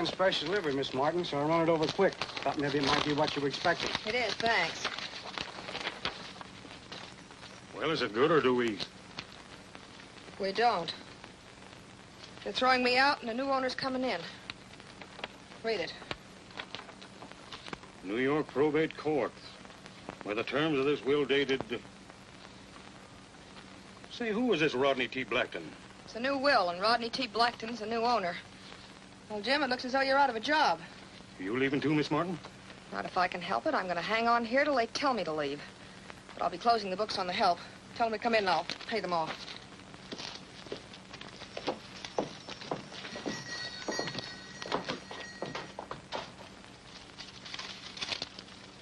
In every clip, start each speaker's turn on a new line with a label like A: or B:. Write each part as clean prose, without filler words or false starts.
A: on special delivery, Miss Martin, so I run it over quick. Thought maybe it might be what you were expecting.
B: It is, thanks.
C: Well, is it good, or do we?
B: We don't. They're throwing me out, and the new owner's coming in. Read it.
C: New York Probate Court. Where the terms of this will dated... Say, who was this Rodney T. Blackton?
B: It's a new will, and Rodney T. Blackton's the new owner. Well, Jim, it looks as though you're out of a job.
C: You leaving too, Miss Martin?
B: Not if I can help it. I'm going to hang on here till they tell me to leave. But I'll be closing the books on the help. Tell them to come in and I'll pay them off.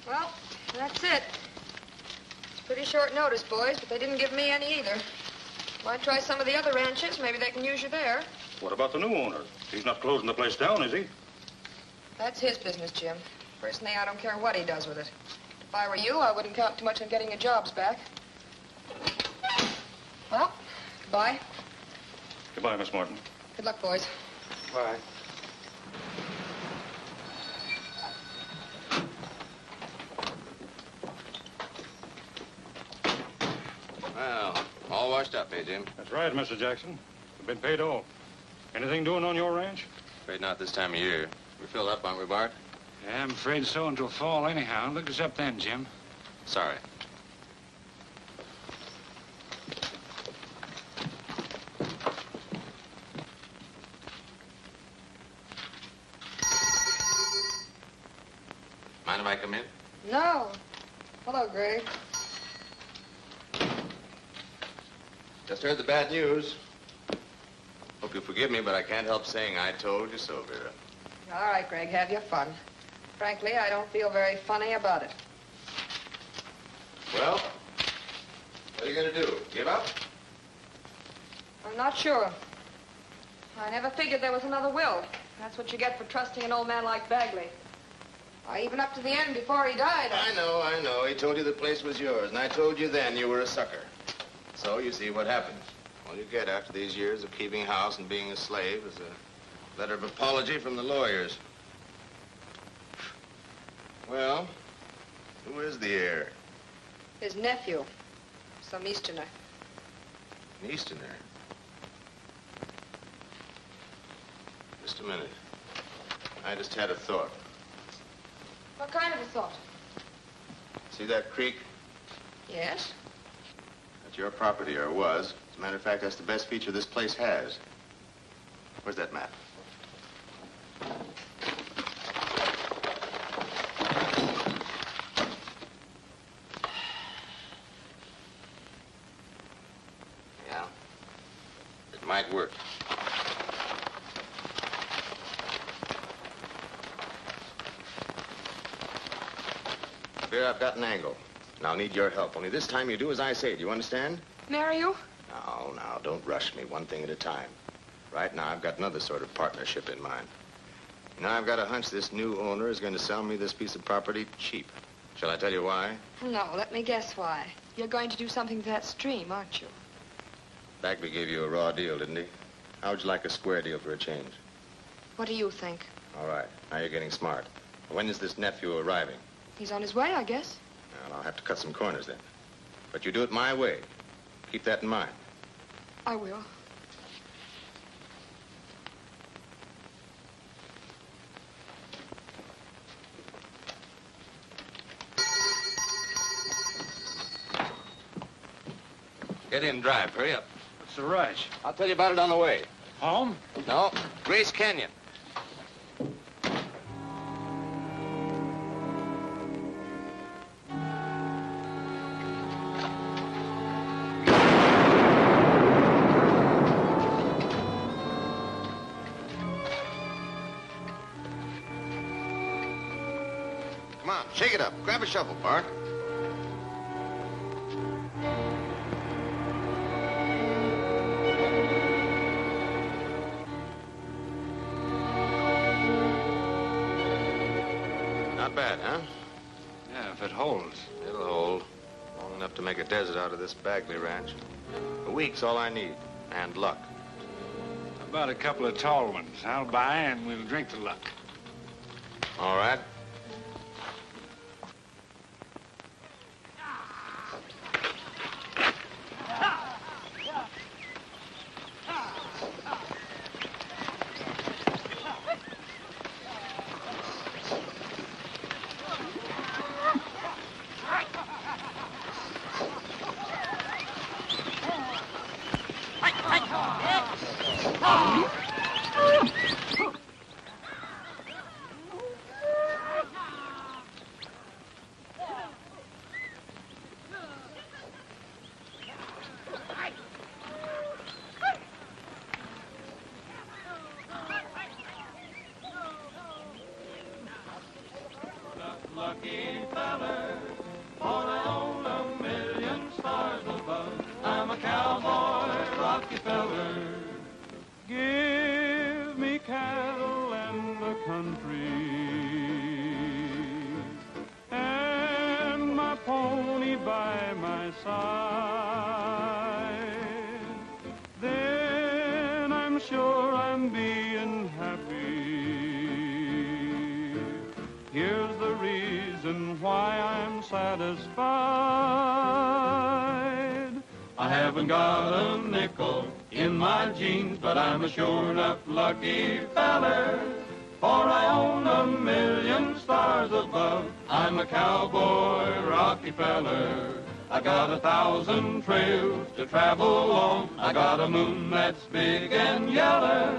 B: Well, that's it. It's pretty short notice, boys, but they didn't give me any either. Might try some of the other ranches. Maybe they can use you there.
C: What about the new owner? He's not closing the place down, is he?
B: That's his business, Jim. Personally, I don't care what he does with it. If I were you, I wouldn't count too much on getting your jobs back. Well, goodbye.
C: Goodbye, Miss Martin.
B: Good luck, boys.
A: Bye.
D: Well, all washed up, eh, Jim?
C: That's right, Mr. Jackson. We've been paid off. Anything doing on your ranch?
D: Afraid not this time of year. We filled up, aren't we, Bart?
E: Yeah, I'm afraid so until fall anyhow. Look us up then, Jim.
D: Sorry. Mind if I come in?
B: No. Hello, Greg.
D: Just heard the bad news. Hope you forgive me, but I can't help saying I told you so, Vera.
B: All right, Greg, have your fun. Frankly, I don't feel very funny about it.
D: Well, what are you going to do? Give up?
B: I'm not sure. I never figured there was another will. That's what you get for trusting an old man like Bagley. Even up to the end before he died.
D: I know. He told you the place was yours, and I told you then you were a sucker. So you see what happens. All you get after these years of keeping house and being a slave is a letter of apology from the lawyers. Well, who is the heir?
B: His nephew, some Easterner.
D: An Easterner? Just a minute. I just had a thought.
B: What kind of a thought?
D: See that creek?
B: Yes?
D: That's your property, or was. As a matter of fact, that's the best feature this place has. Where's that map? Yeah. It might work. Vera, I've got an angle. And I'll need your help. Only this time you do as I say. Do you understand?
B: Marry you?
D: Now, don't rush me. One thing at a time. Right now, I've got another sort of partnership in mind. Now, I've got a hunch this new owner is going to sell me this piece of property cheap. Shall I tell you why?
B: No, let me guess why. You're going to do something to that stream, aren't you?
D: Bagley gave you a raw deal, didn't he? How would you like a square deal for a change?
B: What do you think?
D: All right. Now you're getting smart. When is this nephew arriving?
B: He's on his way, I guess.
D: Well, I'll have to cut some corners then. But you do it my way. Keep that in mind.
B: I will.
D: Get in, drive. Hurry up.
E: What's the rush?
D: I'll tell you about it on the way.
E: Home?
D: No, Grace Canyon. Come on, shake it up. Grab a shovel, Bart. Not bad, huh?
E: Yeah, if it holds.
D: It'll hold. Long enough to make a desert out of this Bagley ranch. A week's all I need. And luck.
E: about a couple of tall ones? I'll buy and we'll drink to luck.
D: All right.
F: Lucky feller, for I own a million stars above. I'm a cowboy, Rockefeller. Give me cattle and the country, and my pony by my side. Then I'm sure I'm being happy. Here's the reason why I'm satisfied. I haven't got a nickel in my jeans, but I'm a sure enough lucky feller, for I own a million stars above. I'm a cowboy, Rockefeller. I got 1,000 trails to travel on. I got a moon that's big and yellow,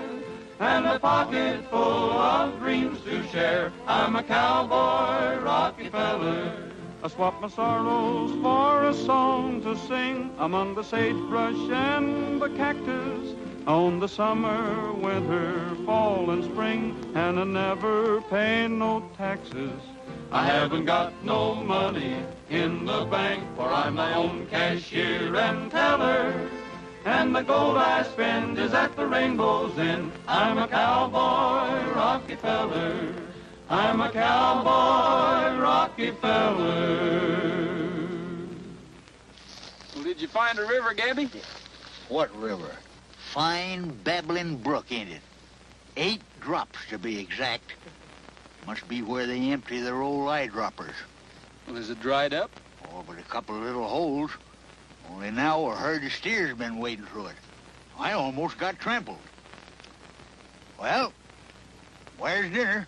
F: and a pocket full of dreams to share. I'm a cowboy, Rockefeller. I swap my sorrows for a song to sing among the sagebrush and the cactus, on the summer, winter, fall, and spring, and I never pay no taxes. I haven't got no money in the bank, for I'm my own cashier and teller, and the gold I spend is at the rainbow's end. I'm a cowboy, Rockefeller. I'm a cowboy, Rockefeller.
G: Well, did you find a river, Gabby?
H: What river? Fine babbling brook, ain't it? 8 drops to be exact. Must be where they empty their old eyedroppers.
G: Well, is it dried up?
H: Oh, but a couple of little holes. Only now a herd of steers been wading through it. I almost got trampled. Well, where's dinner?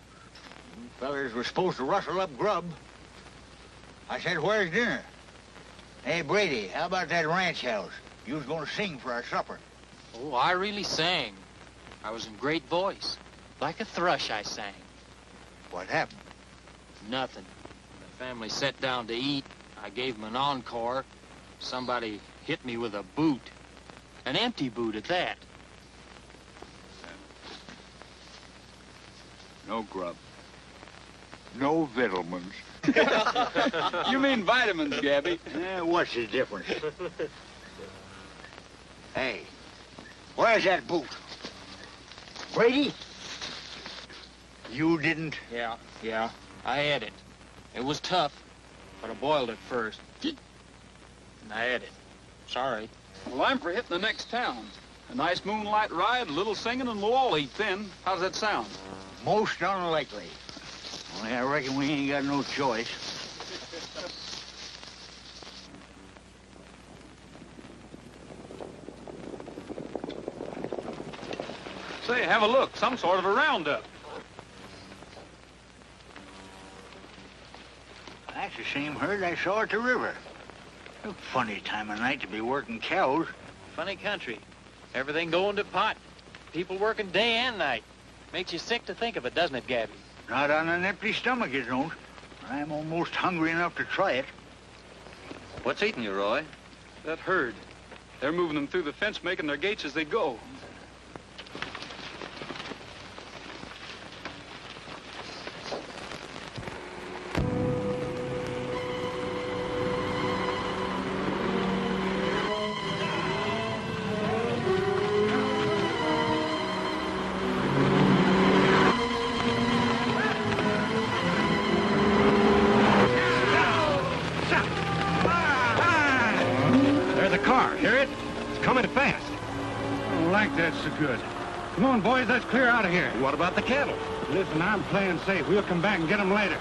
H: You fellers were supposed to rustle up grub. I said, where's dinner? Hey, Brady, how about that ranch house? You was gonna sing for our supper.
I: Oh, I really sang. I was in great voice. Like a thrush, I sang.
H: What happened?
I: Nothing. The family sat down to eat. I gave them an encore. Somebody hit me with a boot. An empty boot at that.
G: No grub.
H: No vittlements.
G: You mean vitamins, Gabby.
H: What's the difference? Hey, where's that boot? Brady? You didn't?
I: Yeah. I had it. It was tough, but I boiled it first. And I had it. Sorry.
G: Well, I'm for hitting the next town. A nice moonlight ride, a little singing, and we'll all eat thin. How's that sound?
H: Most unlikely. Only I reckon we ain't got no choice.
G: Say, have a look. Some sort of a roundup.
H: That's the same herd I saw at the river. A funny time of night to be working cows.
I: Funny country. Everything going to pot. People working day and night. Makes you sick to think of it, doesn't it, Gabby?
H: Not on an empty stomach, it don't. I'm almost hungry enough to try it.
J: What's eating you, Roy?
G: That herd. They're moving them through the fence, making their gates as they go.
A: There's a car. Hear it? It's coming fast.
E: I don't like that so good. Come on, boys, let's clear out of here.
J: What about the cattle?
E: Listen, I'm playing safe. We'll come back and get them later.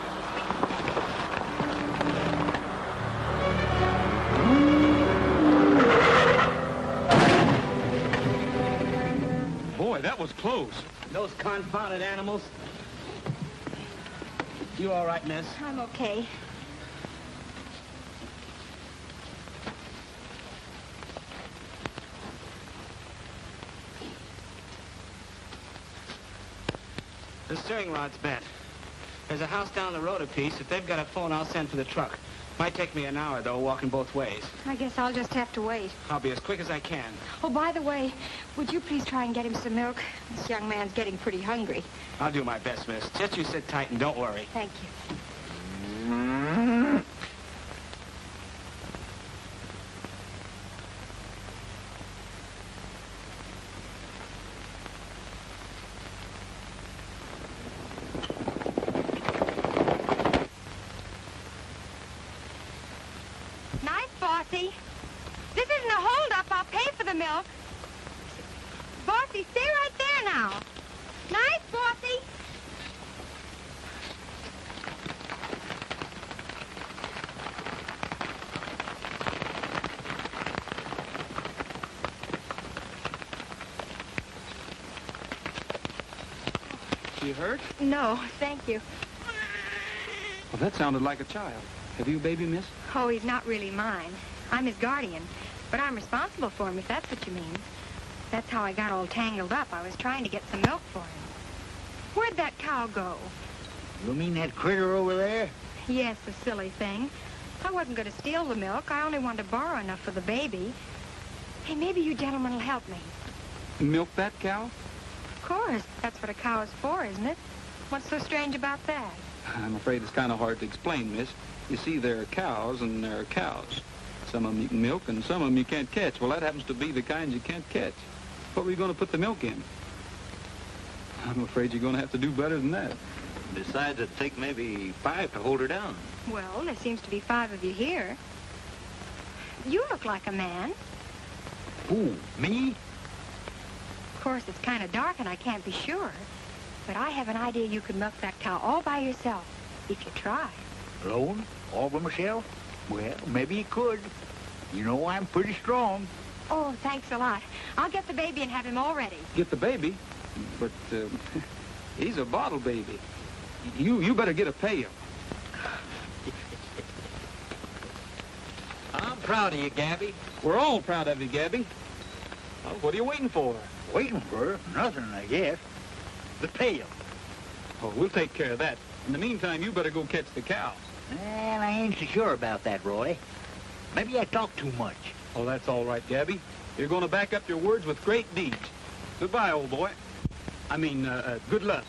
E: Boy, that was close.
K: Those confounded animals. You all right, miss?
L: I'm okay.
K: The steering rod's bent. There's a house down the road a piece. If they've got a phone, I'll send for the truck. Might take me an hour, though, walking both ways.
L: I guess I'll just have to wait.
K: I'll be as quick as I can.
L: Oh, by the way, would you please try and get him some milk? This young man's getting pretty hungry.
K: I'll do my best, miss. Just you sit tight and don't worry.
L: Thank you.
M: Nice, Bossy. This isn't a hold-up. I'll pay for the milk. Bossy, stay right there now. Nice, Bossy.
K: You hurt?
L: No, thank you.
G: Well, that sounded like a child. Have you a baby, miss?
L: Oh, he's not really mine. I'm his guardian, but I'm responsible for him, if that's what you mean. That's how I got all tangled up. I was trying to get some milk for him. Where'd that cow go?
H: You mean that critter over there?
L: Yes, the silly thing. I wasn't going to steal the milk. I only wanted to borrow enough for the baby. Hey, maybe you gentlemen will help me.
G: Milk that cow?
L: Of course. That's what a cow is for, isn't it? What's so strange about that?
G: I'm afraid it's kind of hard to explain, miss. You see, there are cows and there are cows. Some of them you can milk and some of them you can't catch. Well, that happens to be the kinds you can't catch. What were you going to put the milk in? I'm afraid you're going to have to do better than that.
J: Besides, it'd take maybe 5 to hold her down.
L: Well, there seems to be 5 of you here. You look like a man.
H: Who, me?
L: Of course, it's kind of dark and I can't be sure. But I have an idea you could milk that cow all by yourself, if you try.
H: Alone? All by myself? Well, maybe you could. You know I'm pretty strong.
L: Oh, thanks a lot. I'll get the baby and have him all ready.
G: Get the baby? But, he's a bottle baby. You better get a pail.
I: I'm proud of you, Gabby.
G: We're all proud of you, Gabby. Well, what are you waiting for?
H: Waiting for nothing, I guess. The pail.
G: Oh, we'll take care of that. In the meantime, you better go catch the cow.
H: Well, I ain't so sure about that, Roy. Maybe I talk too much.
G: Oh, that's all right, Gabby. You're going to back up your words with great deeds. Goodbye, old boy. I mean, good luck.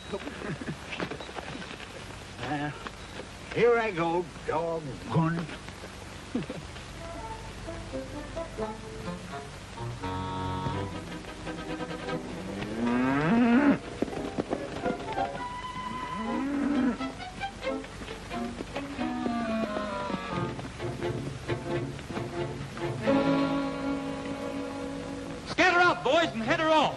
H: Here I go, doggone it.
I: Scatter out, boys, and head her off.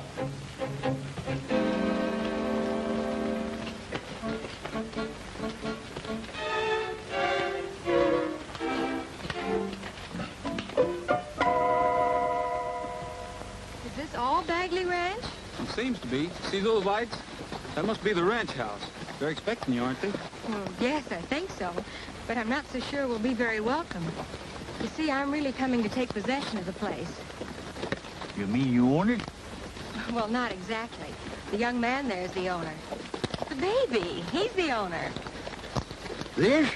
B: Is this all Bagley Ranch?
G: It seems to be. See those lights? That must be the ranch house. They're expecting you, aren't they?
L: Well, yes, I think so. But I'm not so sure we'll be very welcome. You see, I'm really coming to take possession of the place.
H: You mean you own it?
L: Well, not exactly. The young man there's the owner. The baby, he's the owner.
H: This?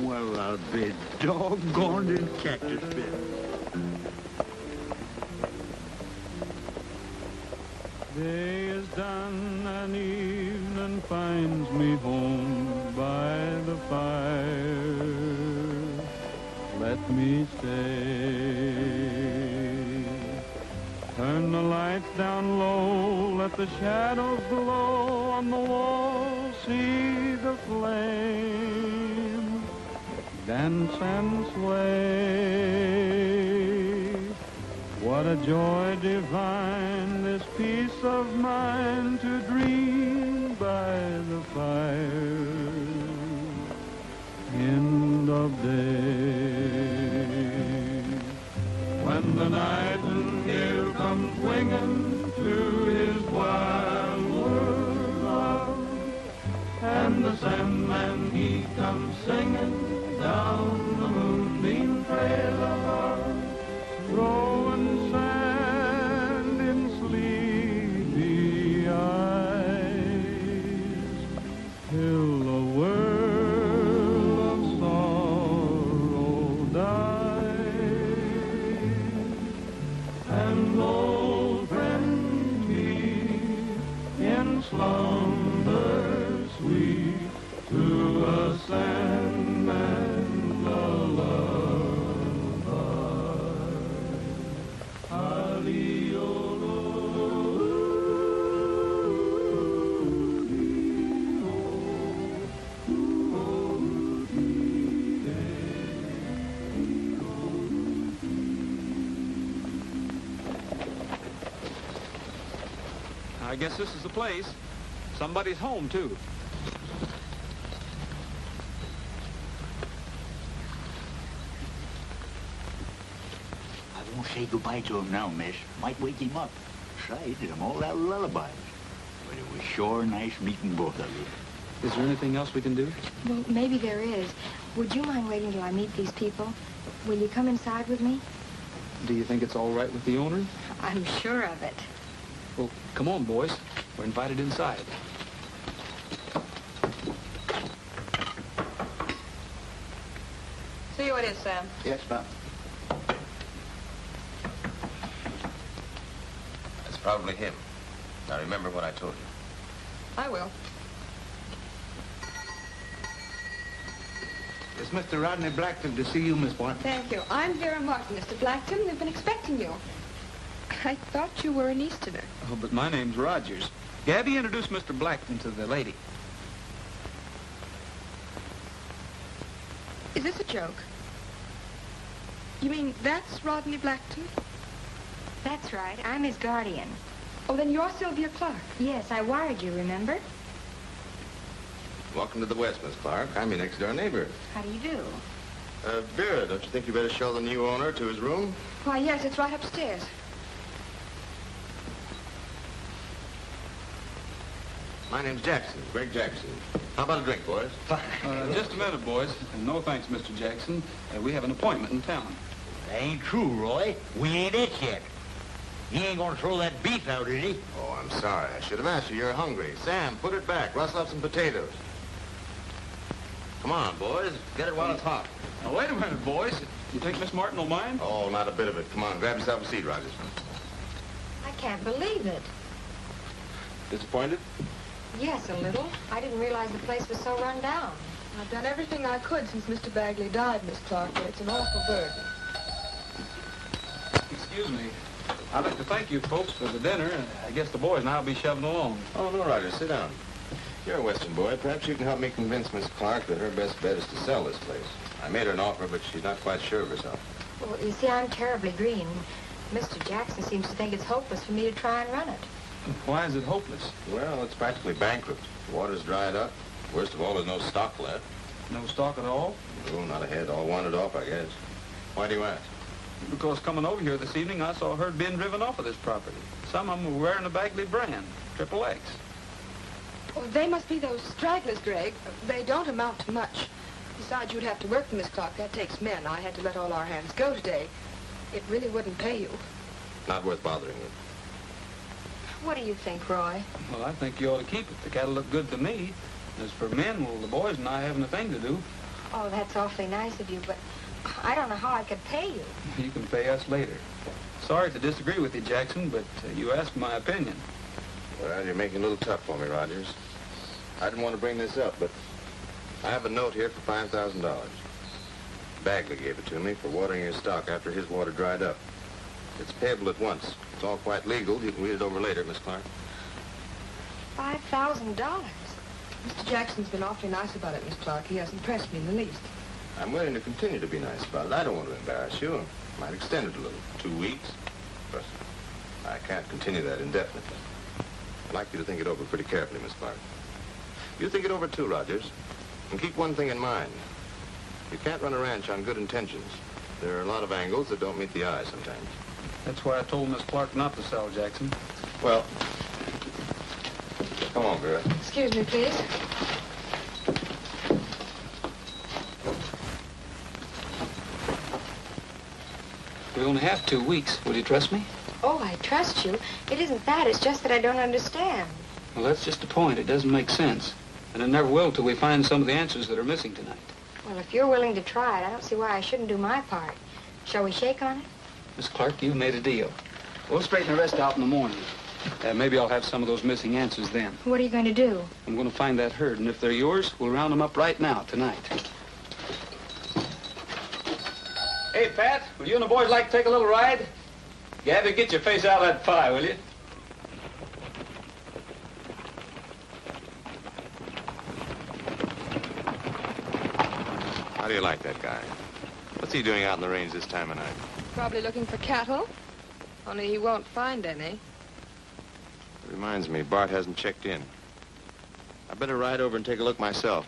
H: Well, I'll be doggone in cactus bed.
F: Day is done and evening finds me home by the fire. Let me stay. Turn the lights down low, let the shadows glow on the wall. See the flame dance and sway. What a joy divine, this peace of mind to dream by the fire. End of day. When the nightingale comes winging to his wild world love, and the Sandman he comes singing down the moonbeam trail above, throwing sand in sleepy eyes, till the world of sorrow dies, and old friend me in slumber sweet to a Sandman lullaby.
G: I guess this is the place. Somebody's home, too.
H: I won't say goodbye to him now, miss. Might wake him up. Besides, I'm all out of lullabies. But it was sure nice meeting both of you.
G: Is there anything else we can do?
L: Well, maybe there is. Would you mind waiting till I meet these people? Will you come inside with me?
G: Do you think it's all right with the owner?
L: I'm sure of it.
G: Well, come on, boys. We're invited inside.
B: See who it is, Sam.
D: Yes, ma'am. It's probably him. Now remember what I told you.
B: I will.
H: It's Mr. Rodney Blackton to see you, Miss Martin.
B: Thank you. I'm Vera Martin, Mr. Blackton. They've been expecting you. I thought you were an Easterner.
G: Oh, but my name's Rogers. Gabby, introduce Mr. Blackton to the lady.
B: Is this a joke? You mean that's Rodney Blackton?
L: That's right. I'm his guardian.
B: Oh, then you're Sylvia Clark.
L: Yes, I wired you, remember?
D: Welcome to the West, Miss Clark. I'm your next-door neighbor.
L: How do you do?
D: Vera, don't you think you better show the new owner to his room?
B: Why, yes, it's right upstairs.
D: My name's Jackson, Greg Jackson. How about a drink, boys?
G: Just a minute, boys. No thanks, Mr. Jackson. We have an appointment in town.
H: That ain't true, Roy. We ain't it yet. He ain't gonna throw that beef out, is he?
D: Oh, I'm sorry. I should have asked you. You're hungry. Sam, put it back. Rustle up some potatoes. Come on, boys. Get it while it's hot.
G: Now, wait a minute, boys. You think Miss Martin will mind?
D: Oh, not a bit of it. Come on, grab yourself a seat, Rogers.
L: I can't believe it.
D: Disappointed?
L: Yes, a little. I didn't realize the place was so run down.
B: I've done everything I could since Mr. Bagley died, Miss Clark, but it's an awful burden.
G: Excuse me. I'd like to thank you folks for the dinner. I guess the boys and I'll be shoving along.
D: Oh, no, Rogers. Sit down. You're a Western boy. Perhaps you can help me convince Miss Clark that her best bet is to sell this place. I made her an offer, but she's not quite sure of herself.
L: Well, you see, I'm terribly green. Mr. Jackson seems to think it's hopeless for me to try and run it.
G: Why is it hopeless?
D: Well, it's practically bankrupt. The water's dried up. Worst of all, there's no stock left.
G: No stock at all?
D: No, not a head. All wanted off, I guess. Why do you ask?
G: Because coming over here this evening, I saw a herd being driven off of this property. Some of them were wearing the Bagley brand, Triple X.
B: Oh, they must be those stragglers, Greg. They don't amount to much. Besides, you'd have to work for Miss Clark. That takes men. I had to let all our hands go today. It really wouldn't pay you.
D: Not worth bothering with.
L: What do you think, Roy?
G: Well, I think you ought to keep it. The cattle look good to me. As for men, well, the boys and I haven't a thing to do.
L: Oh, that's awfully nice of you, but I don't know how I could pay you.
G: You can pay us later. Sorry to disagree with you, Jackson, but you asked my opinion.
D: Well, you're making it a little tough for me, Rogers. I didn't want to bring this up, but I have a note here for $5,000. Bagley gave it to me for watering your stock after his water dried up. It's payable at once. It's all quite legal. You can read it over later, Miss Clark.
L: $5,000?
B: Mr. Jackson's been awfully nice about it, Miss Clark. He hasn't pressed me in the least.
D: I'm willing to continue to be nice about it. I don't want to embarrass you. I might extend it a little. 2 weeks. trust. I can't continue that indefinitely. I'd like you to think it over pretty carefully, Miss Clark. You think it over too, Rogers. And keep one thing in mind. You can't run a ranch on good intentions. There are a lot of angles that don't meet the eye sometimes.
G: That's why I told Miss Clark not to sell, Jackson.
D: Well, come on, Vera.
B: Excuse me, please.
G: We only have 2 weeks. Will you trust me?
L: Oh, I trust you. It isn't that. It's just that I don't understand.
G: Well, that's just the point. It doesn't make sense. And it never will till we find some of the answers that are missing tonight.
L: Well, if you're willing to try it, I don't see why I shouldn't do my part. Shall we shake on it?
G: Miss Clark, you made a deal. We'll straighten the rest out in the morning. Maybe I'll have some of those missing answers then.
L: What are you going to do?
G: I'm going to find that herd, and if they're yours, we'll round them up right now, tonight. Hey, Pat, will you and the boys like to take a little ride? Gabby, get your face out of that pie, will you?
D: How do you like that guy? What's he doing out in the range this time of night?
B: Probably looking for cattle. Only he won't find any.
D: Reminds me, Bart hasn't checked in. I better ride over and take a look myself.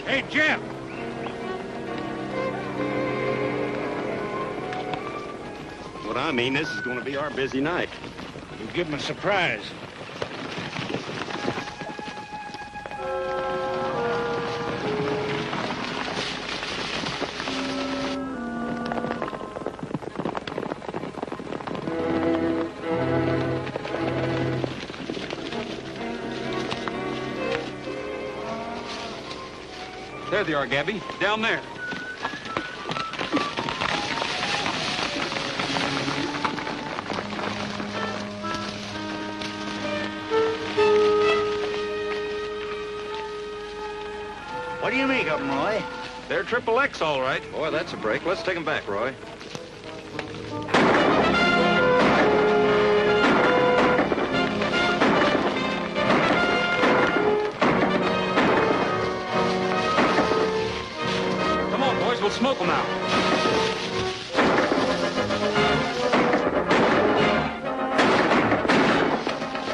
C: Hey, Jim!
N: What I mean, this is going to be our busy night.
C: We'll give him a surprise.
G: There they are, Gabby. Down there.
H: What do you make of them, Roy?
N: They're Triple X, all right. Boy, that's a break. Let's take them back, Roy.
G: Come on, boys. We'll smoke them out.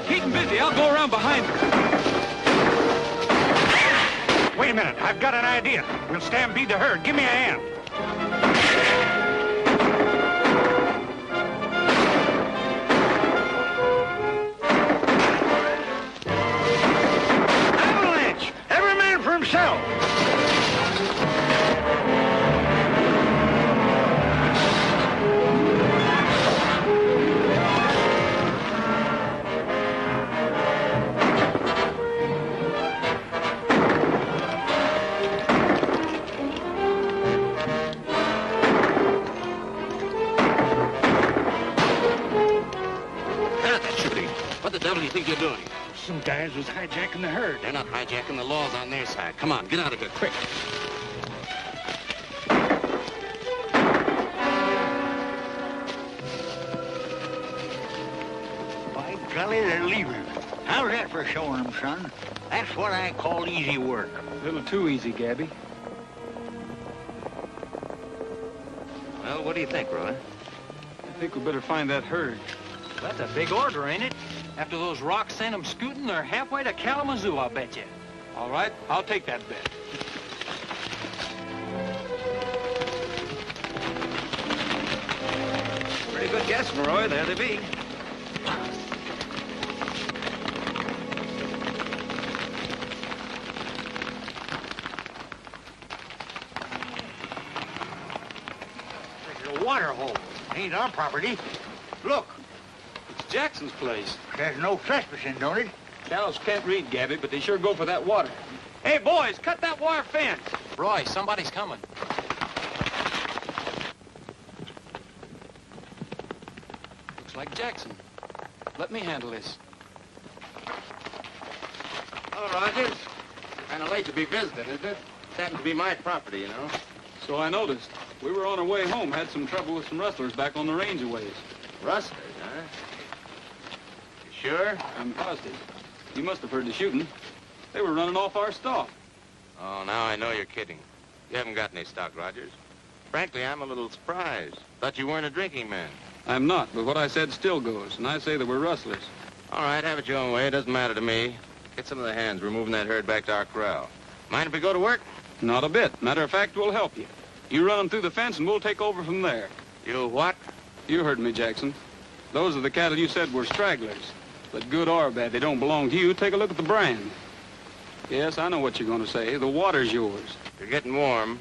G: Keep them busy. I'll go around behind them.
C: Wait a minute. I've got an idea. We'll stampede the herd. Give me a hand.
H: Avalanche! Every man for himself!
N: What the devil do you think you're doing?
C: Some guys was hijacking the herd.
N: They're not hijacking. The law's on their side. Come on, get out of here, quick.
H: By golly, they're leaving. How's that for showing them, son? That's what I call easy work.
G: A little too easy, Gabby.
N: Well, what do you think, Roy?
G: I think we better find that herd.
I: That's a big order, ain't it? After those rocks sent them scooting, they're halfway to Kalamazoo, I'll bet you.
G: All right, I'll take that bet.
N: Pretty good guessing, Roy. There they be.
H: There's a water hole. Ain't our property. Look,
G: It's Jackson's place.
H: there's no trespassing, don't it?
G: Cows can't read, Gabby, but they sure go for that water. Hey, boys, cut that wire fence.
I: Roy, somebody's coming.
G: Looks like Jackson. Let me handle this.
D: Oh, Rogers. Kind of late to be visiting, isn't it? This happens to be my property, you know.
G: So I noticed. We were on our way home, had some trouble with some rustlers back on the range a ways.
D: Rustlers, huh? You sure?
G: I'm positive. You must have heard the shooting. They were running off our stock.
D: Oh, now I know you're kidding. You haven't got any stock, Rogers. Frankly, I'm a little surprised. Thought you weren't a drinking man.
G: I'm not, but what I said still goes, and I say that we're rustlers.
D: All right, have it your own way. It doesn't matter to me. Get some of the hands. We're moving that herd back to our corral. Mind if we go to work?
G: Not a bit. Matter of fact, we'll help you. You run them through the fence, and we'll take over from there.
D: You what?
G: You heard me, Jackson. Those are the cattle you said were stragglers. But good or bad, they don't belong to you. Take a look at the brand. Yes, I know what you're going to say. The water's yours.
D: You're getting warm.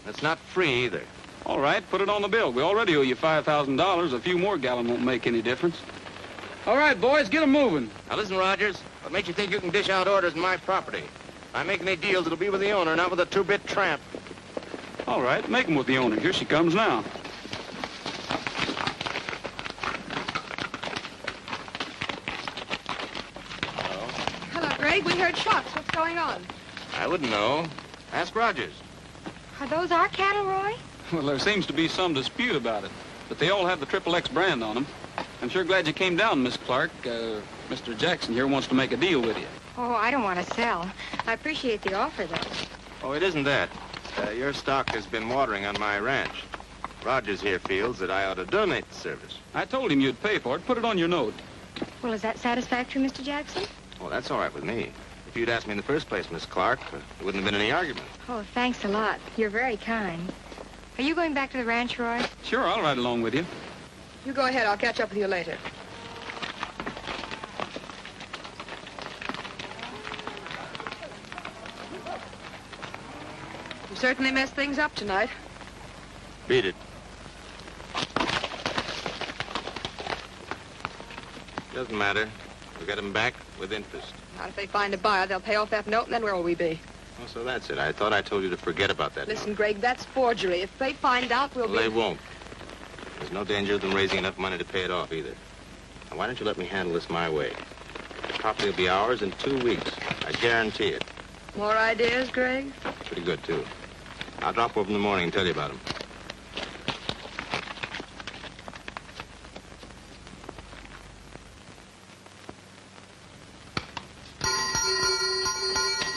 D: It's not free, either.
G: All right, put it on the bill. We already owe you $5,000. A few more gallons won't make any difference. All right, boys, get 'em moving.
D: Now, listen, Rogers. What makes you think you can dish out orders in my property? If I make any deals, it'll be with the owner, not with a two-bit tramp.
G: All right, make 'em with the owner. Here she comes now.
B: Hello, Greg. We heard shots. What's going on?
D: I wouldn't know. Ask Rogers.
L: Are those our cattle, Roy?
G: Well, there seems to be some dispute about it, but they all have the XXX brand on them. I'm sure glad you came down, Miss Clark. Mr. Jackson here wants to make a deal with you.
L: Oh, I don't want to sell. I appreciate the offer, though.
D: Oh, it isn't that. Your stock has been watering on my ranch. Rogers here feels that I ought to donate the service.
G: I told him you'd pay for it. Put it on your note.
L: Well, is that satisfactory, Mr. Jackson?
D: Well, that's all right with me. If you'd asked me in the first place, Miss Clark, there wouldn't have been any argument.
L: Oh, thanks a lot. You're very kind. Are you going back to the ranch, Roy?
G: Sure, I'll ride along with you.
B: You go ahead. I'll catch up with you later. You certainly messed things up tonight.
D: Beat it. Doesn't matter. We'll get them back with interest.
B: Not if they find a buyer. They'll pay off that note, and then where will we be?
D: Oh, so that's it. I thought I told you to forget about that.
B: Listen, Greg, that's forgery. If they find out, we'll
D: Well,
B: be...
D: they won't. There's no danger of them raising enough money to pay it off, either. Now, why don't you let me handle this my way? The property will be ours in 2 weeks. I guarantee it.
B: More ideas, Greg?
D: Pretty good, too. I'll drop over in the morning and tell you about them.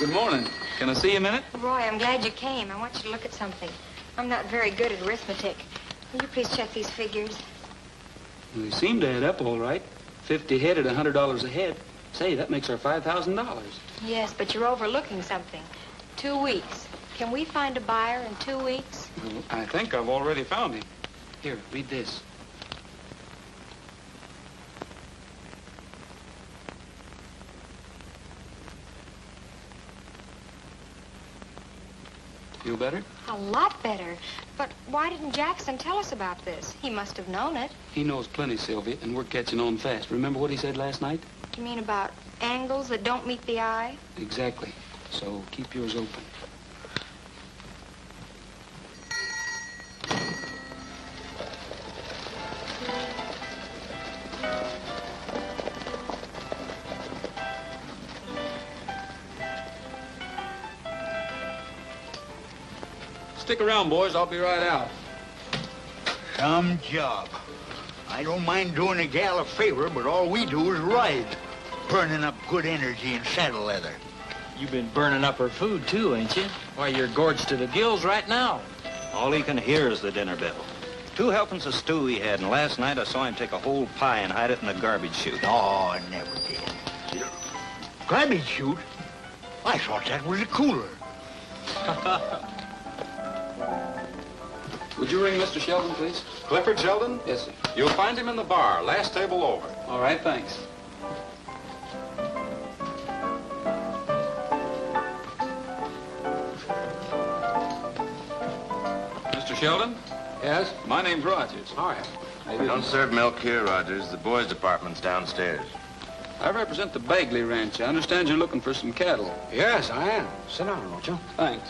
G: Good morning. Can I see you a minute?
L: Roy, I'm glad you came. I want you to look at something. I'm not very good at arithmetic. Will you please check these figures?
G: Well, they seem to add up all right. 50 head at $100 a head. Say, that makes our $5,000.
L: Yes, but you're overlooking something. 2 weeks. Can we find a buyer in 2 weeks?
G: Well, I think I've already found him. Here, read this. Feel better?
L: A lot better. But why didn't Jackson tell us about this? He must have known it.
G: He knows plenty, Sylvia, and we're catching on fast. Remember what he said last night?
L: You mean about angles that don't meet the eye?
G: Exactly. So keep yours open. Stick around, boys. I'll be right out.
H: Some job. I don't mind doing a gal a favor, but all we do is ride. Burning up good energy in saddle leather.
I: You've been burning up her food, too, ain't you? Why, you're gorged to the gills right now.
J: All he can hear is the dinner bell. 2 helpings of stew he had, and last night I saw him take a whole pie and hide it in the garbage chute.
H: Oh, I never did. Garbage chute? I thought that was a cooler.
G: Would you ring Mr. Sheldon, please?
C: Clifford Sheldon?
G: Yes, sir.
C: You'll find him in the bar, last table over.
G: All right, thanks. Mr. Sheldon?
A: Yes?
G: My name's Rogers.
A: All right.
D: We don't serve milk here, Rogers. The boys' department's downstairs.
G: I represent the Bagley Ranch. I understand you're looking for some cattle.
A: Yes, I am. Sit down, won't you?
G: Thanks.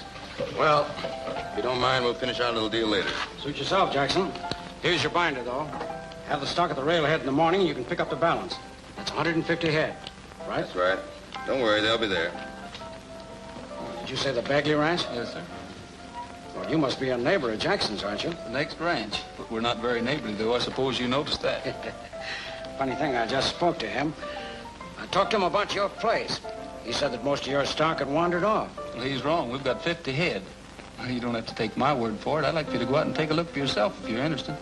D: Well, if you don't mind, we'll finish our little deal later.
A: Suit yourself, Jackson. Here's your binder, though. Have the stock at the railhead in the morning, and you can pick up the balance. That's 150 head, right?
D: That's right. Don't worry, they'll be there.
A: Did you say the Bagley Ranch?
G: Yes, sir.
A: Well, you must be a neighbor of Jackson's, aren't you?
G: The next ranch. But we're not very neighborly, though. I suppose you noticed that.
A: Funny thing, I just spoke to him. I talked to him about your place. He said that most of your stock had wandered off.
G: Well, he's wrong. We've got 50 head. Well, you don't have to take my word for it. I'd like for you to go out and take a look for yourself if you're interested.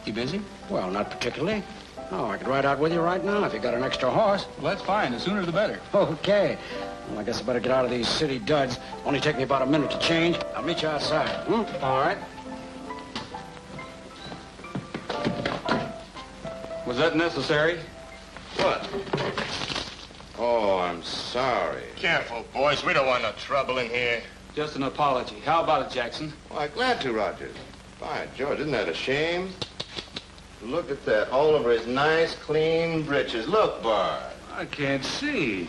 G: You busy?
A: Well, not particularly. No, I could ride out with you right now if you got an extra horse.
G: Well, that's fine. The sooner the better.
A: Okay. Well, I guess I better get out of these city duds. Only take me about a minute to change. I'll meet you outside.
G: All right. Was that necessary?
D: What? Oh, I'm sorry.
C: Careful, boys. We don't want no trouble in here.
G: Just an apology. How about it, Jackson?
D: Why, glad to, Rogers. By George, isn't that a shame? Look at that, all over his nice, clean breeches. Look, Bart.
E: I can't see.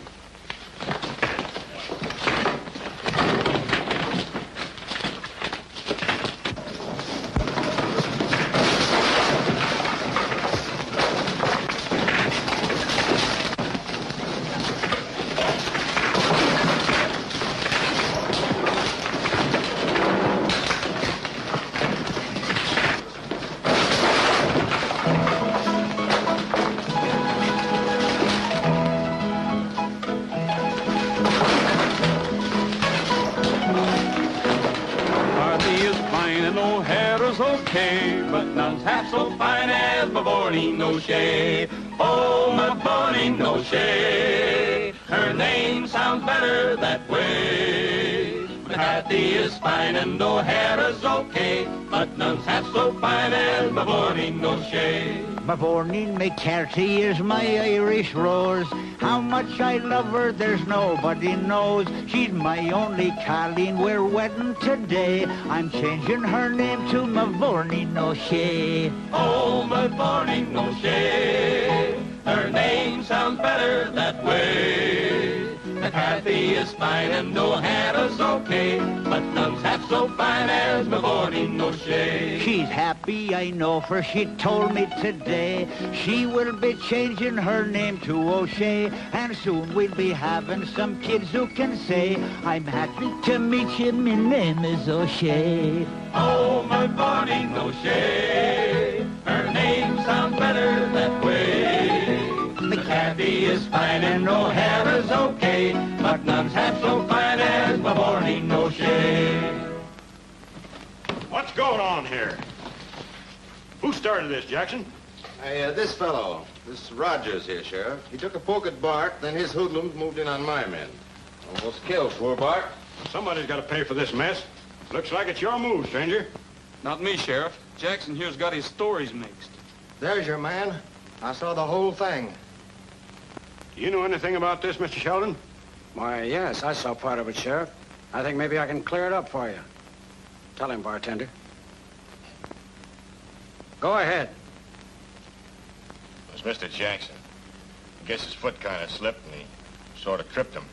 F: Oh, my Bonnie, no shade. Her name sounds better that way. Kathy is fine and no hair is okay, but none's half so fine as my Bonnie, no shade.
H: My Bonnie McCarthy is my Irish rose. How much I love her, there's nobody knows. She's my only Colleen, we're wedding today. I'm changing her name to my Bonnie, no shade.
F: Oh, my Bonnie, no shade. Her name sounds better that way. Kathy is fine and no hair is okay, but none's half so fine as my Bonnie, no shade.
H: She's happy, I know, for she told me today she will be changing her name to O'Shea, and soon we'll be having some kids who can say, I'm happy to meet you, my name is O'Shea.
F: Oh, my Bonnie, no shade. Her name sounds better that way. Kathy is fine and no hair is okay, but none's half so fine as my Bonnie, no shade.
C: What's going on here? Who started this, Jackson?
D: Hey, this fellow, this Rogers here, Sheriff. He took a poke at Bart, then his hoodlums moved in on my men. Almost killed poor Bart.
C: Somebody's got to pay for this mess. Looks like it's your move, stranger.
G: Not me, Sheriff. Jackson here's got his stories mixed.
O: There's your man. I saw the whole thing.
C: Do you know anything about this, Mr. Sheldon?
A: Why, yes, I saw part of it, Sheriff. I think maybe I can clear it up for you. Tell him, bartender. Go ahead.
C: It was Mr. Jackson. I guess his foot kind of slipped and he sort of tripped him.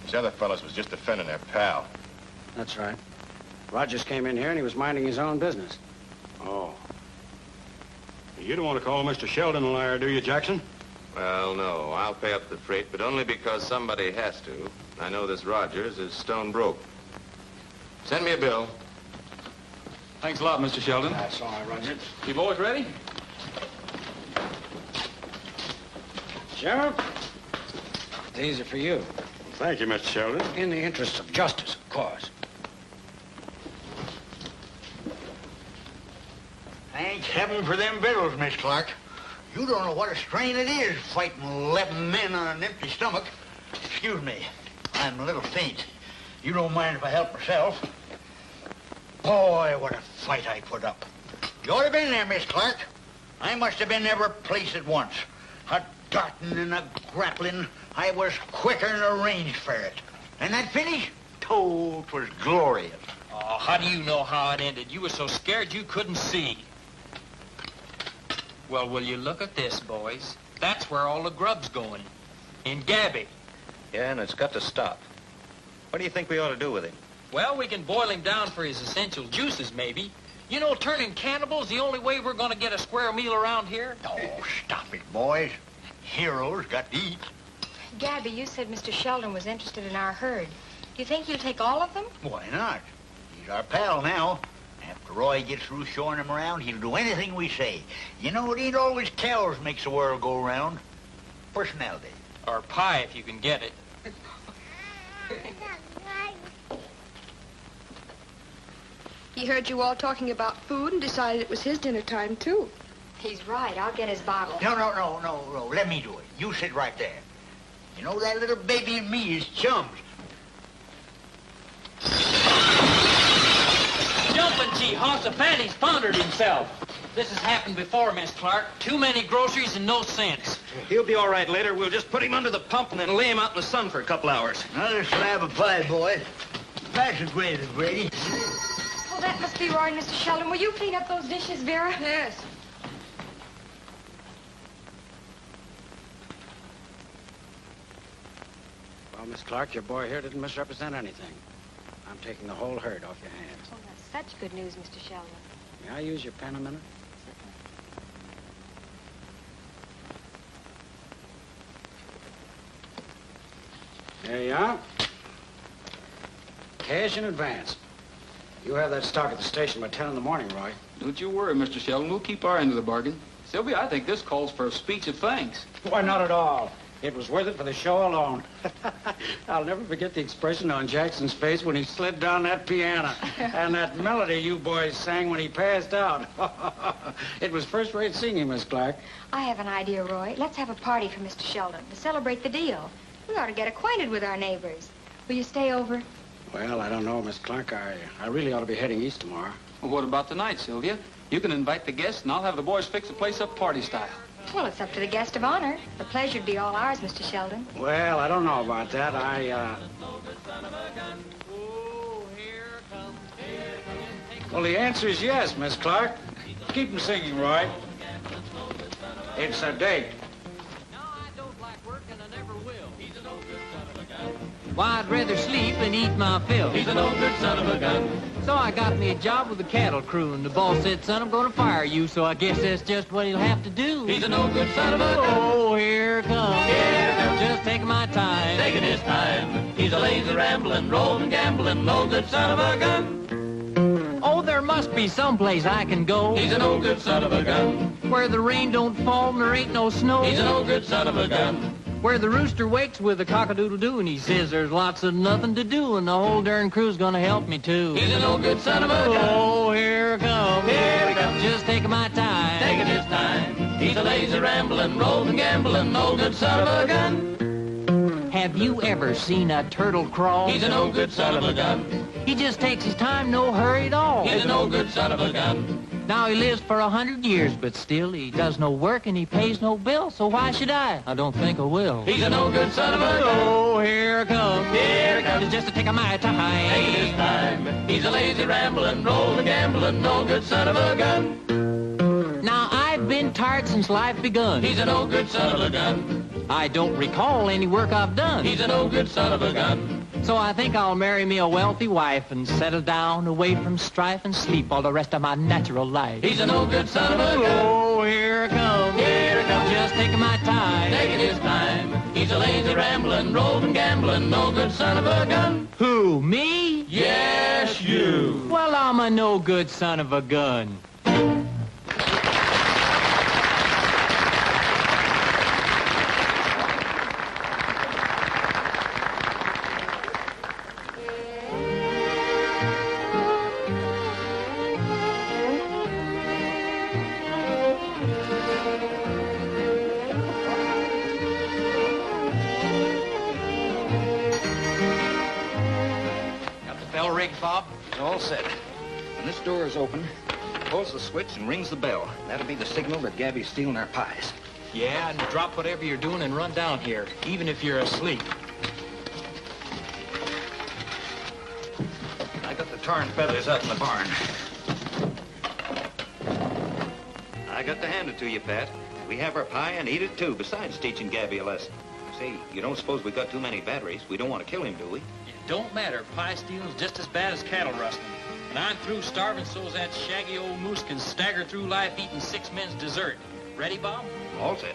C: These other fellas was just defending their pal.
A: That's right. Rogers came in here and he was minding his own business.
C: Oh. You don't want to call Mr. Sheldon a liar, do you, Jackson?
D: Well, no. I'll pay up the freight, but only because somebody has to. I know this Rogers is stone broke. Send me a bill.
G: Thanks a lot, Mr. Sheldon.
A: That's all right, Roger.
G: You boys ready?
A: Sheriff, these are for you.
C: Thank you, Mr. Sheldon.
A: In the interests of justice, of course.
H: Thank heaven for them bills, Miss Clark. You don't know what a strain it is fighting 11 men on an empty stomach. Excuse me, I'm a little faint. You don't mind if I help myself? Boy, what a fight I put up. You ought to have been there, Miss Clark. I must have been every place at once. A darting and a grappling. I was quicker than arranged for it. And that finish? Oh, 'twas glorious.
I: Oh, how do you know how it ended? You were so scared you couldn't see. Well, will you look at this, boys? That's where all the grub's going. In Gabby.
J: Yeah, and it's got to stop. What do you think we ought to do with him?
I: Well, we can boil him down for his essential juices, maybe. You know, turning cannibal's the only way we're going to get a square meal around here.
H: Oh, stop it, boys. Heroes got to eat.
L: Gabby, you said Mr. Sheldon was interested in our herd. Do you think he'll take all of them?
H: Why not? He's He's our pal now. After Roy gets through showing him around, he'll do anything we say. You know, it ain't always cows makes the world go round. Personality.
I: Or pie, if you can get it.
B: He heard you all talking about food and decided it was his dinner time, too.
L: He's right. I'll get his bottle.
H: No. Let me do it. You sit right there. You know, that little baby and me is chums.
I: Jumping gee, Hossapatty's pondered himself. This has happened before, Miss Clark. Too many groceries and no sense.
N: He'll be all right later. We'll just put him under the pump and then lay him out in the sun for a couple hours.
H: Another slab of pie, boys. Pass the gravy, Brady.
L: Oh, that must be Roy, Mr. Sheldon. Will you clean up those dishes, Vera?
B: Yes.
A: Well, Miss Clark, your boy here didn't misrepresent anything. I'm taking the whole herd off your hands.
L: Oh, that's such good news, Mr. Sheldon.
A: May I use your pen a minute? There you are. Cash in advance. You have that stock at the station by 10 in the morning, Roy.
G: Don't you worry, Mr. Sheldon. We'll keep our end of the bargain. Sylvia, I think this calls for a speech of thanks.
A: Why, not at all. It was worth it for the show alone. I'll never forget the expression on Jackson's face when he slid down that piano and that melody you boys sang when he passed out. It was first-rate singing, Miss Clark.
L: I have an idea, Roy. Let's have a party for Mr. Sheldon to celebrate the deal. We ought to get acquainted with our neighbors. Will you stay over?
A: Well, I don't know, Miss Clark. I really ought to be heading east tomorrow.
G: Well, what about tonight, Sylvia? You can invite the guests, and I'll have the boys fix the place up party style.
L: Well, it's up to the guest of honor. The pleasure'd be all ours, Mr. Sheldon.
A: Well, I don't know about that. Well, the answer is yes, Miss Clark. Keep them singing, Roy. It's a date.
I: Why, I'd rather sleep and eat my fill.
F: He's an old good son of a gun.
I: So I got me a job with the cattle crew, and the boss said, son, I'm going to fire you, so I guess that's just what he'll have to do.
F: He's an old good son of a gun.
I: Oh, here comes.
F: Here comes.
I: Just taking my time.
F: Taking his time. He's a lazy rambling, rolling, gambling, no good son of a gun.
I: Oh, there must be some place I can go.
F: He's an old good son of a gun.
I: Where the rain don't fall and there ain't no snow.
F: He's an old good son of a gun.
I: Where the rooster wakes with a cock-a-doodle-doo, and he says there's lots of nothing to do, and the whole darn crew's gonna help me too.
F: He's an old good son of a gun.
I: Oh, here it comes.
F: Here he comes.
I: Just taking my time.
F: Taking his time. He's a lazy rambling, rolling, gambling, no good son of a gun.
I: Have you ever seen a turtle crawl?
F: He's an old good son of a gun.
I: He just takes his time, no hurry at all.
F: He's an old good son of a gun.
I: Now he lives for 100 years, but still he does no work and he pays no bill. So why should I? I don't think I will.
F: He's an old good son of a gun.
I: Oh, here it comes.
F: Here it comes.
I: It's just to take my time.
F: Taking his time. He's a lazy rambling, rolling, gambling, no good son of a gun.
I: Now I've been tired since life begun.
F: He's an old good son of a gun.
I: I don't recall any work I've done.
F: He's an old good son of a gun.
I: So I think I'll marry me a wealthy wife and settle down away from strife and sleep all the rest of my natural life.
F: He's an old good son of a gun.
I: Oh, here it comes.
F: Here it comes.
I: Just taking my time.
F: Taking his time. He's a lazy rambling, rolling, gambling, no good son of a gun.
I: Who, me?
F: Yes, you.
I: Well, I'm a no good son of a gun.
J: Bob? It's all set. When this door is open, pulls the switch and rings the bell. That'll be the signal that Gabby's stealing our pies.
I: Yeah, and drop whatever you're doing and run down here, even if you're asleep.
J: I got the tar and feathers out in the barn. I got to hand it to you, Pat. We have our pie and eat it, too, besides teaching Gabby a lesson. Say, you don't suppose we got too many batteries? We don't want to kill him, do we?
I: Don't matter. Pie stealing's just as bad as cattle rustling. And I'm through starving so's that shaggy old moose can stagger through life eating 6 men's dessert. Ready, Bob?
J: All set.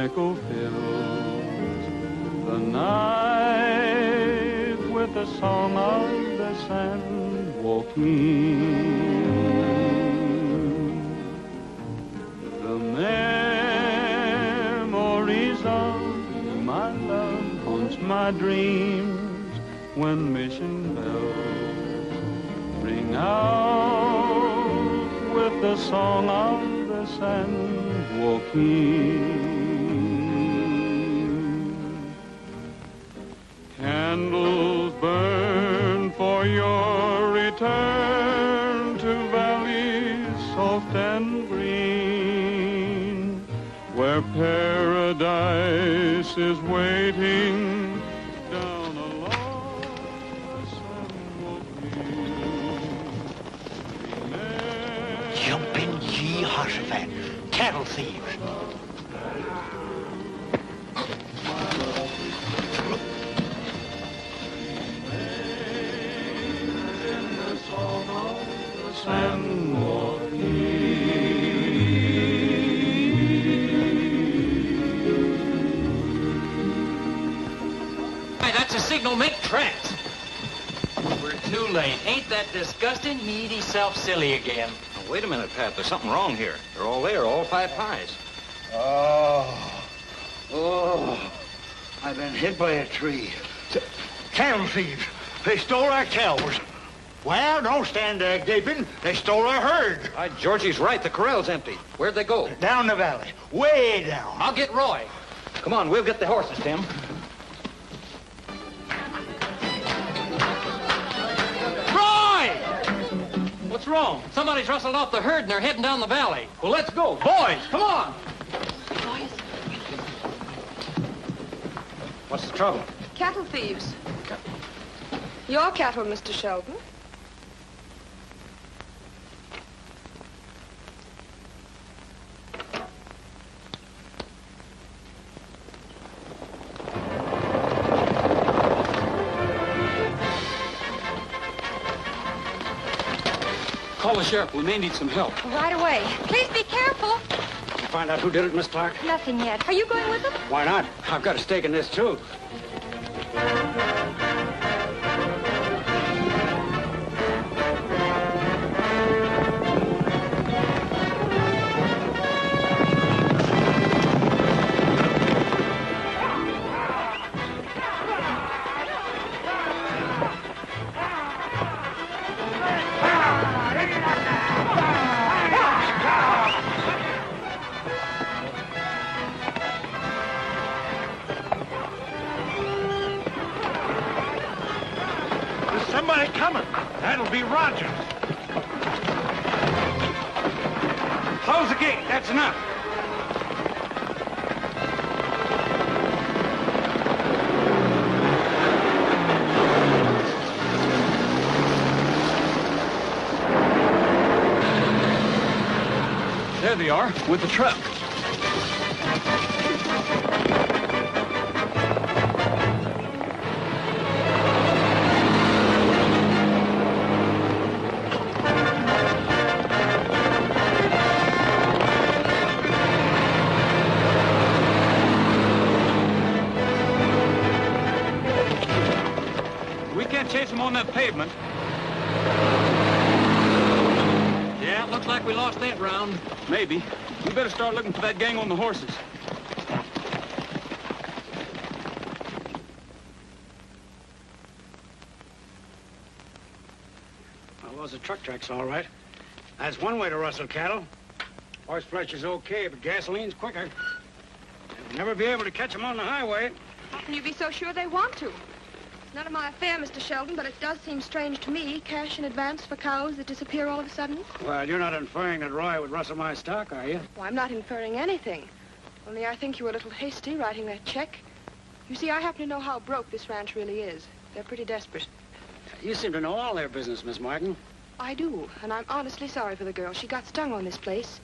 F: nickel fills the night with the song of the sand walking. The memories of my love haunts my dreams when mission bells ring out with the song of the sand walking. Candles burn for your return to valleys soft and green, where paradise is waiting down along the San Joaquin.
H: Jumping Jehoshaphat, cattle thieves.
F: San
I: Hey, that's a signal. Make tracks. We're too late. Ain't that disgusting? He eat himself silly again.
J: Now, wait a minute, Pat. There's something wrong here. They're all there, all 5 pies.
H: Oh, I've been hit by a tree. Cattle thieves. They stole our cows. Well, don't stand there gaping. They stole our herd.
J: Georgie's right. The corral's empty. Where'd they go?
H: Down the valley. Way down.
I: I'll get Roy.
J: Come on, we'll get the horses, Tim.
I: Roy! What's wrong? Somebody's rustled off the herd and they're heading down the valley. Well, let's go. Boys, come on.
A: What's the trouble?
B: Cattle thieves. Your cattle, Mr. Sheldon.
G: Call the sheriff. We may need some help.
L: Right away. Please be careful.
A: You find out who did it, Miss Clark?
L: Nothing yet. Are you going with them?
A: Why not? I've got a stake in this, too.
H: Somebody coming. That'll be Rogers.
A: Close the gate. That's enough.
G: There they are, with the truck. Chase them on that pavement.
I: Yeah, looks like we lost that round.
G: Maybe. We better start looking for that gang on the horses.
A: Well, those are truck tracks, all right. That's one way to rustle cattle. Horse flesh is okay, but gasoline's quicker. You'll never be able to catch them on the highway.
B: How can you be so sure they want to? It's none of my affair, Mr. Sheldon, but it does seem strange to me. Cash in advance for cows that disappear all of a sudden.
A: Well, you're not inferring that Roy would rustle my stock, are you?
B: Well, I'm not inferring anything. Only I think you were a little hasty writing that check. You see, I happen to know how broke this ranch really is. They're pretty desperate.
A: You seem to know all their business, Miss Martin.
B: I do, and I'm honestly sorry for the girl. She got stung on this place.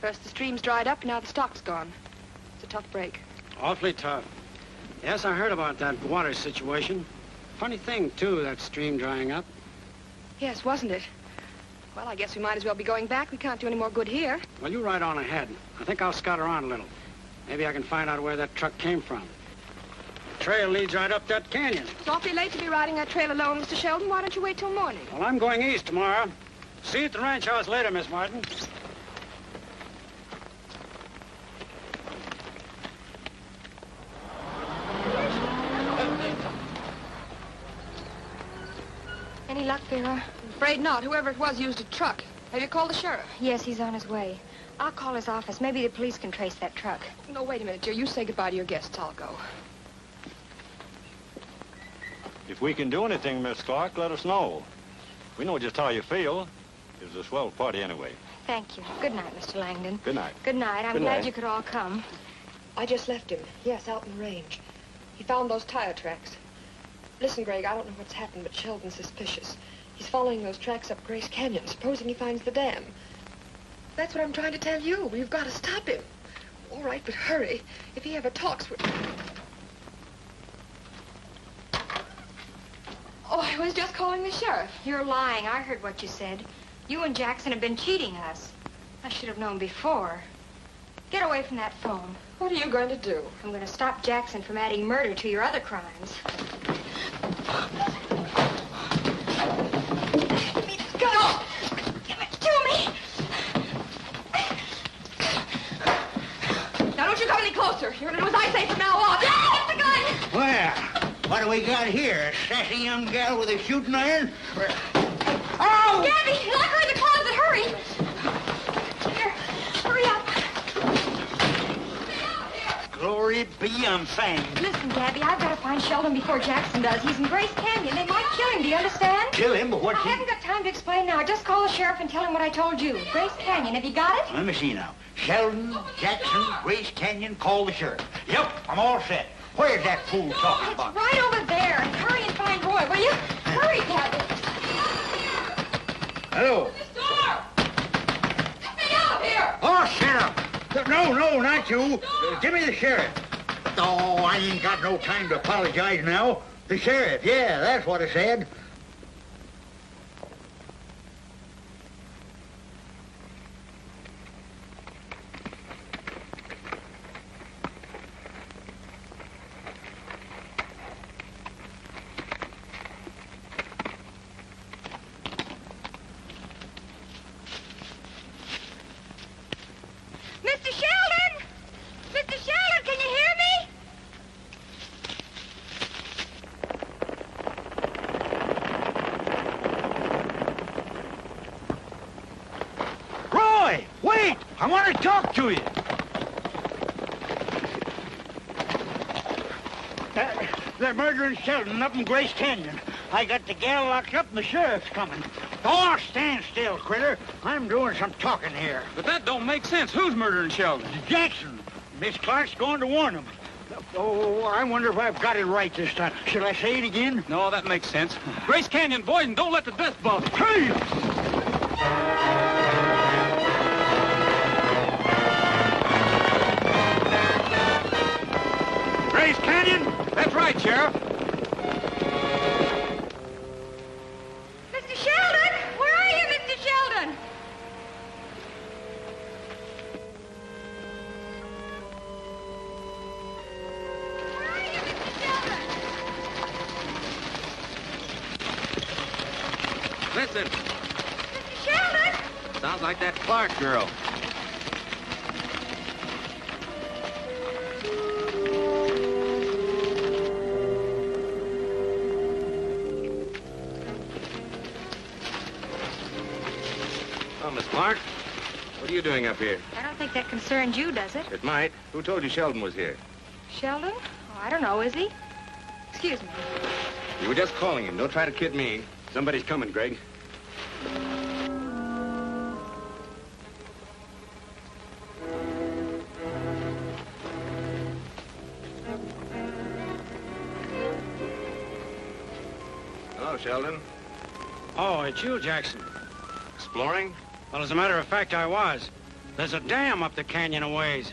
B: First the stream's dried up, now the stock's gone. It's a tough break.
A: Awfully tough. Yes, I heard about that water situation. Funny thing, too, that stream drying up.
B: Yes, wasn't it? Well, I guess we might as well be going back. We can't do any more good here.
A: Well, you ride on ahead. I think I'll scout around a little. Maybe I can find out where that truck came from. The trail leads right up that canyon.
B: It's awfully late to be riding that trail alone, Mr. Sheldon. Why don't you wait till morning?
A: Well, I'm going east tomorrow. See you at the ranch house later, Miss Martin.
L: Any luck, Vera?
B: I'm afraid not. Whoever it was used a truck. Have you called the sheriff?
L: Yes, he's on his way. I'll call his office. Maybe the police can trace that truck.
B: No, wait a minute, dear. You say goodbye to your guests. I'll go.
P: If we can do anything, Miss Clark, let us know. We know just how you feel. It was a swell party anyway.
L: Thank you. Good night, Mr. Langdon.
P: Good night.
L: Good night. I'm
P: Good
L: glad
P: night.
L: you could all come.
B: I just left him. Yes, out in the range. He found those tire tracks. Listen, Greg, I don't know what's happened, but Sheldon's suspicious. He's following those tracks up Grace Canyon, supposing he finds the dam. That's what I'm trying to tell you. We've got to stop him. All right, but hurry. If he ever talks, Oh, I was just calling the sheriff.
L: You're lying. I heard what you said. You and Jackson have been cheating us. I should have known before. Get away from that phone.
B: What are you going to do?
L: I'm going to stop Jackson from adding murder to your other crimes.
B: Go! Give it to me! Now, don't you come any closer. You're going to do as I say from now on. Ah, it's a gun!
H: Well, what do we got here? A sassy young gal with a shooting iron?
B: Oh! Gabby, lock her in the closet. Hurry! Here, hurry up.
H: Glory be on fame.
L: Listen, Gabby, I've got to find Sheldon before Jackson does. He's in Grace Canyon. They might kill him. Do you understand?
H: Kill him, but what's
L: I haven't got time to explain now. Just call the sheriff and tell him what I told you. Grace Canyon. Have you got it?
H: Let me see now. Sheldon, Jackson, Grace Canyon, call the sheriff. Yep, I'm all set. Where's that fool talking about?
L: Right over there. And hurry and find Roy, will you? Hurry, Gabby.
H: Hello.
B: Get me out of here!
H: Oh, sheriff. No, not you. Give me the sheriff. Oh, I ain't got no time to apologize now. The sheriff, yeah, that's what I said.
M: Mr. Sheldon! Mr. Sheldon, can you hear me?
H: Roy, wait! I want to talk to you. They're murdering Sheldon up in Grace Canyon. I got the gal locked up and the sheriff's coming. Oh, stand still, critter. I'm doing some talking here.
G: But that don't make sense. Who's murdering Sheldon?
H: Jackson. Miss Clark's going to warn him. Oh, I wonder if I've got it right this time. Shall I say it again?
G: No, that makes sense. Grace Canyon, boys, and don't let the death bother you.
H: Hey!
G: Grace Canyon? That's right, Sheriff.
M: Mr. Sheldon! Where are you, Mr. Sheldon? Where are you, Mr. Sheldon?
N: Listen,
M: Mr. Sheldon!
N: sounds like that Clark girl. Oh, Miss Clark, what are you doing up here?
L: I don't think that concerns you, does it?
C: It might. Who told you Sheldon was here?
L: Sheldon? Oh, I don't know. Is he? Excuse me.
C: You were just calling him. Don't try to kid me. Somebody's coming, Greg. Hello, Sheldon.
A: Oh, it's you, Jackson.
C: Exploring?
A: Well, as a matter of fact, I was. There's a dam up the canyon a ways.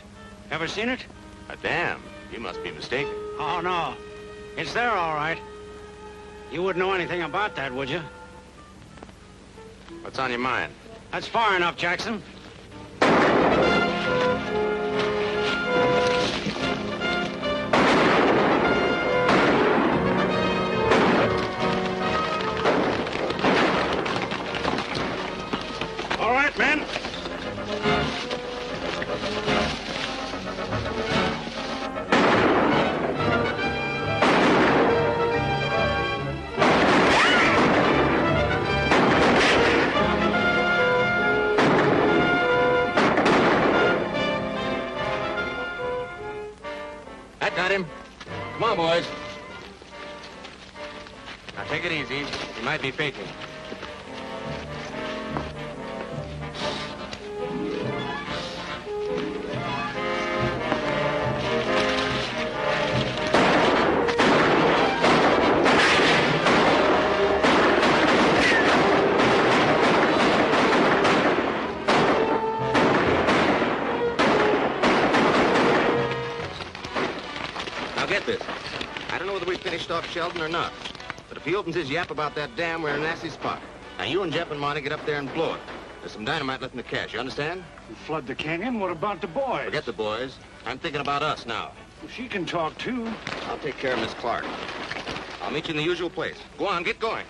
A: Ever seen it?
C: A dam? You must be mistaken.
A: Oh, no. It's there, all right. You wouldn't know anything about that, would you?
C: What's on your mind?
A: That's far enough, Jackson.
E: Men!
Q: That got him. Come on, boys. Now, take it easy. He might be faking. Get this. I don't know whether we finished off Sheldon or not, but if he opens his yap about that dam, we're in a nasty spot. Now, you and Jeff and Monty get up there and blow it. There's some dynamite left in the cache, you understand?
E: We flood the canyon? What about the boys?
Q: Forget the boys. I'm thinking about us now.
E: Well, she can talk, too.
Q: I'll take care of Miss Clark. I'll meet you in the usual place. Go on, get going.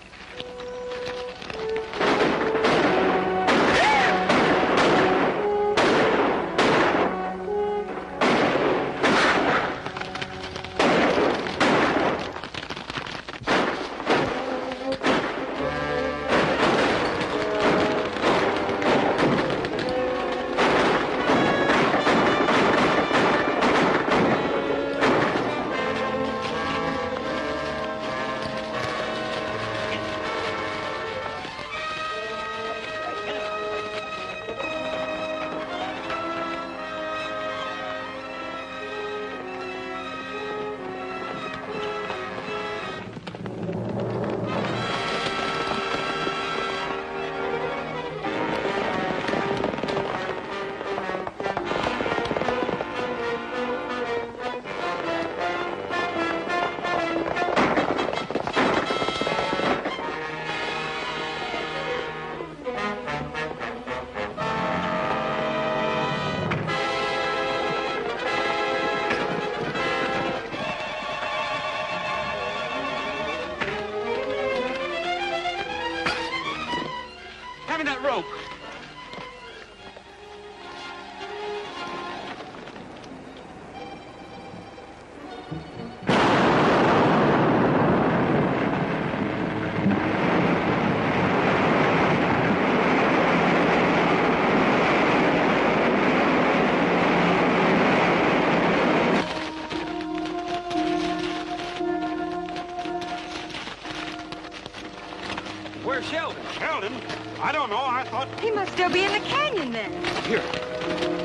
E: Where's Sheldon? Sheldon? I don't know. I thought...
L: He must still be in the canyon then.
E: Here.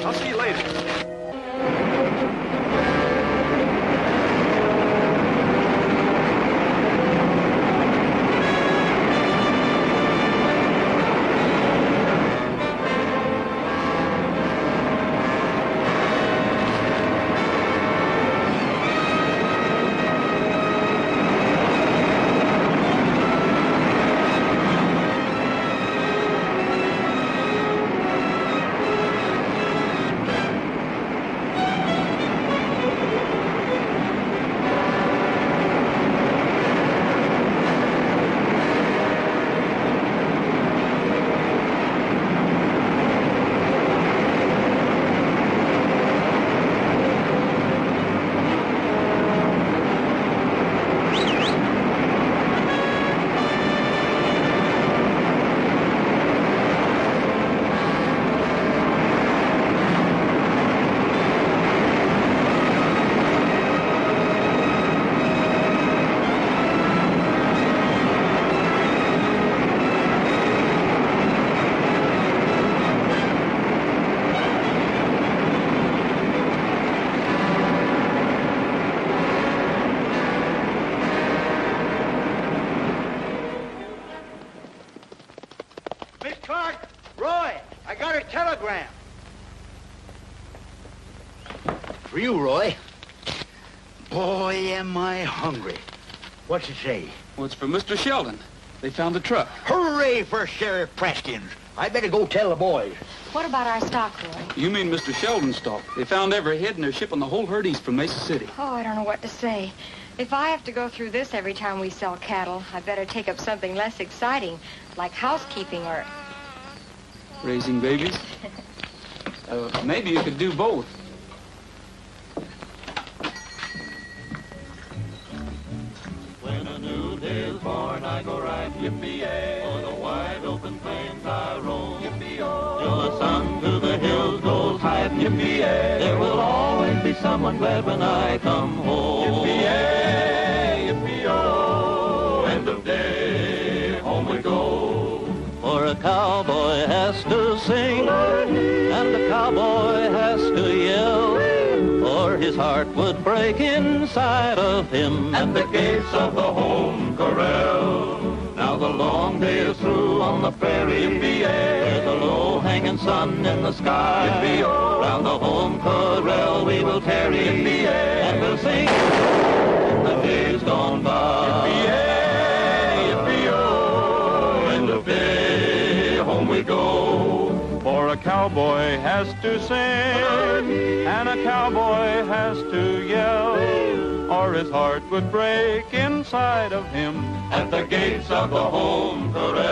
E: I'll see you later.
H: For you, Roy. Boy, am I hungry. What's it say?
G: Well, it's for Mr. Sheldon. They found the truck.
H: Hooray for Sheriff Praskins. I better go tell the boys.
L: What about our stock, Roy?
G: You mean Mr. Sheldon's stock? They found every head and they're shipping the whole herd east from Mesa City.
L: Oh, I don't know what to say. If I have to go through this every time we sell cattle, I better take up something less exciting, like housekeeping or...
G: raising babies. Maybe you could do both.
F: When a new day is born, I go right, yippee-yay. For the wide open plains I roam, yippee-oh. Till the sun to the hills goes high, yippee-yay. There will always be someone glad when I come home. Yippee-yay, yippee-oh. End of day, home we go. For a cowboy has to sing, and a cowboy has to yell, or his heart would break inside of him at the gates of the home corral. Now the long day is through on the prairie, there's a low-hanging sun in the sky. Round the home corral we will tarry, and we'll sing in the days gone by. End of day, home we go.
R: For a cowboy has to sing, and a cowboy has to yell, or his heart would break inside of him
F: at the gates of the home corral.